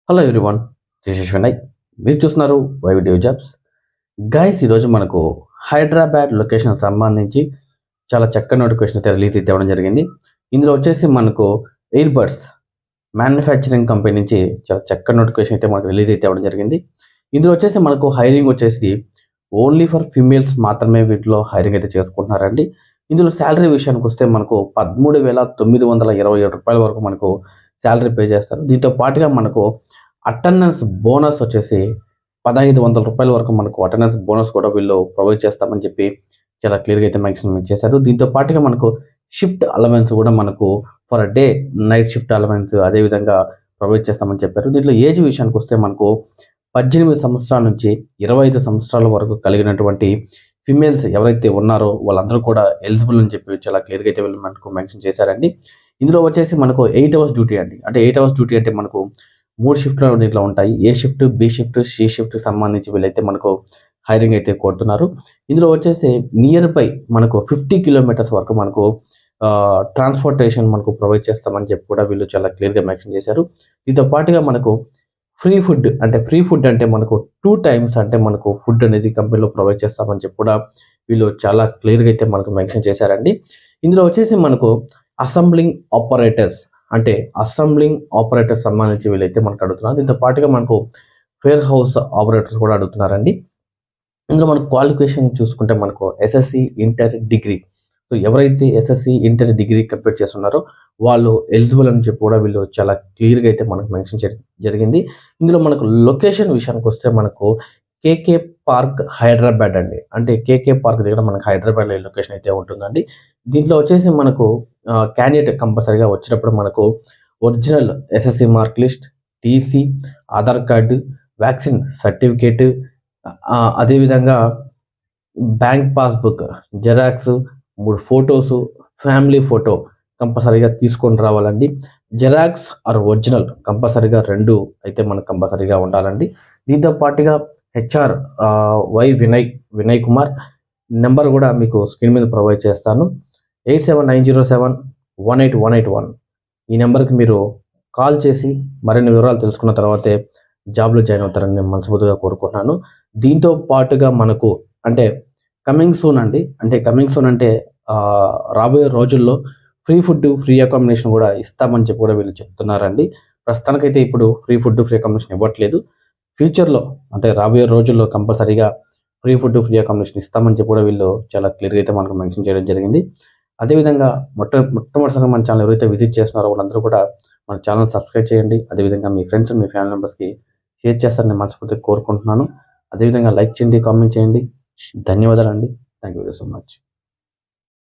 Hello everyone, this is Vinay. మీరు చూస్తున్నారు why video jobs. Guys, ఈరోజు మనకు హైదరాబాద్ లొకేషన్ సంబంధించి చాలా చక్కని నోటిఫికేషన్ అయితే రిలీజ్ అయితే అవ్వడం జరిగింది. ఇందులో వచ్చేసి మనకు ఎయిర్ బడ్స్ మ్యానుఫ్యాక్చరింగ్ కంపెనీ నుంచి చాలా చక్కని నోటిఫికేషన్ అయితే మనకు రిలీజ్ అయితే అవ్వడం జరిగింది. ఇందులో వచ్చేసి మనకు హైరింగ్ వచ్చేసి ఓన్లీ ఫర్ ఫీమేల్స్ మాత్రమే వీటిలో హైరింగ్ అయితే చేసుకుంటున్నారండి. ఇందులో శాలరీ విషయానికి వస్తే మనకు 13,927 వరకు మనకు శాలరీ పే చేస్తారు. దీంతో పాటుగా మనకు అటెండెన్స్ బోనస్ వచ్చేసి 1,500 వరకు మనకు అటెండెన్స్ బోనస్ కూడా వీళ్ళు ప్రొవైడ్ చేస్తామని చెప్పి చాలా క్లియర్గా అయితే మెన్షన్ చేశారు. దీంతో పాటుగా మనకు షిఫ్ట్ అలవెన్స్ కూడా మనకు for day night shift allowance అదేవిధంగా ప్రొవైడ్ చేస్తామని చెప్పారు. దీంట్లో ఏజ్ విషయానికి వస్తే మనకు 18 సంవత్సరాల నుంచి 25 సంవత్సరాల వరకు కలిగినటువంటి ఫిమేల్స్ ఎవరైతే ఉన్నారో వాళ్ళందరూ కూడా ఎలిజిబుల్ అని చెప్పి చాలా క్లియర్గా అయితే వీళ్ళు మనకు మెన్షన్ చేశారండి. ఇందులో వచ్చేసి మనకు 8 అవర్స్ డ్యూటీ అండి. అంటే 8 అవర్స్ డ్యూటీ అంటే మనకు 3 షిఫ్ట్లు దీంట్లో ఉంటాయి. ఏ షిఫ్ట్, బి షిఫ్ట్, సి షిఫ్ట్కి సంబంధించి వీళ్ళైతే మనకు హైరింగ్ అయితే కోరుతున్నారు. ఇందులో వచ్చేసి నియర్ బై మనకు 50 కిలోమీటర్స్ వరకు మనకు ట్రాన్స్పోర్టేషన్ మనకు ప్రొవైడ్ చేస్తామని చెప్పి కూడా వీళ్ళు చాలా క్లియర్గా మెన్షన్ చేశారు. దీంతో పాటుగా మనకు ఫ్రీ ఫుడ్ అంటే మనకు 2 టైమ్స్ అంటే మనకు ఫుడ్ అనేది కంపెనీలో ప్రొవైడ్ చేస్తామని చెప్పి కూడా వీళ్ళు చాలా క్లియర్గా అయితే మనకు మెన్షన్ చేశారండి. ఇందులో వచ్చేసి మనకు అసెంబ్లింగ్ ఆపరేటర్స్ సంబంధించి వీళ్ళైతే మనకు అడుగుతున్నారు. దీంతో పాటుగా మనకు ఫేర్ హౌస్ ఆపరేటర్స్ కూడా అడుగుతున్నారండి. ఇందులో మనకు క్వాలిఫికేషన్ చూసుకుంటే మనకు ఎస్ఎస్సి, ఇంటర్, డిగ్రీ. సో ఎవరైతే ఎస్ఎస్సి, ఇంటర్, డిగ్రీ కంప్లీట్ చేస్తున్నారో వాళ్ళు ఎలిజిబుల్ అని చెప్పి కూడా వీళ్ళు చాలా క్లియర్గా అయితే మనకు మెన్షన్ చేయడం జరిగింది. ఇందులో మనకు లొకేషన్ విషయానికి వస్తే మనకు కేకే పార్క్ హైదరాబాద్ అండి. అంటే కేకే పార్క్ దగ్గర మనకు హైదరాబాద్లో లొకేషన్ అయితే ఉంటుందండి. దీంట్లో వచ్చేసి మనకు క్యాండిడేట్ కంపల్సరీగా వచ్చేటప్పుడు మనకు original SSC mark list, TC, Aadhaar card, vaccine certificate, అదేవిధంగా bank passbook xerox, 3 photos, family photo కంపల్సరీగా తీసుకొని రావాలండి. జెరాక్స్ ఆర్ ఒరిజినల్ కంపల్సరీగా 2 అయితే మనకు కంపల్సరీగా ఉండాలండి. దీంతో పాటుగా హెచ్ఆర్ వినయ్ కుమార్ నెంబర్ కూడా మీకు స్క్రీన్ మీద ప్రొవైడ్ చేస్తాను. 8790718181 ఈ నెంబర్కి మీరు కాల్ చేసి మరిన్ని వివరాలు తెలుసుకున్న తర్వాతే జాబ్లో జాయిన్ అవుతారని నేను మనస్ఫూర్తిగా కోరుకుంటున్నాను. దీంతో పాటుగా మనకు కమింగ్ సూన్ అంటే రాబోయే రోజుల్లో ఫ్రీ ఫుడ్, ఫ్రీ అకామిడేషన్ కూడా ఇస్తామని చెప్పి కూడా వీళ్ళు చెప్తున్నారండి. ప్రస్తుతానికైతే ఇప్పుడు ఫ్రీ ఫుడ్, ఫ్రీ అకామిడేషన్ ఇవ్వట్లేదు. ఫ్యూచర్లో అంటే రాబోయే రోజుల్లో కంపల్సరీగా ఫ్రీ ఫుడ్, ఫ్రీ అకామిడేషన్ ఇస్తామని చెప్పి కూడా వీళ్ళు చాలా క్లియర్గా అయితే మనకు మెన్షన్ చేయడం జరిగింది. అదేవిధంగా మొట్టమొదటిసారి మన ఛానల్ ఎవరైతే విజిట్ చేస్తున్నారో వాళ్ళందరూ కూడా మన ఛానల్ సబ్స్క్రైబ్ చేయండి. అదేవిధంగా మీ ఫ్రెండ్స్, మీ ఫ్యామిలీ మెంబర్స్కి షేర్ చేస్తారని మనస్ఫూర్తిగా కోరుకుంటున్నాను. అదేవిధంగా లైక్ చేయండి, కామెంట్ చేయండి. ధన్యవాదాలండి. Thank you very so much.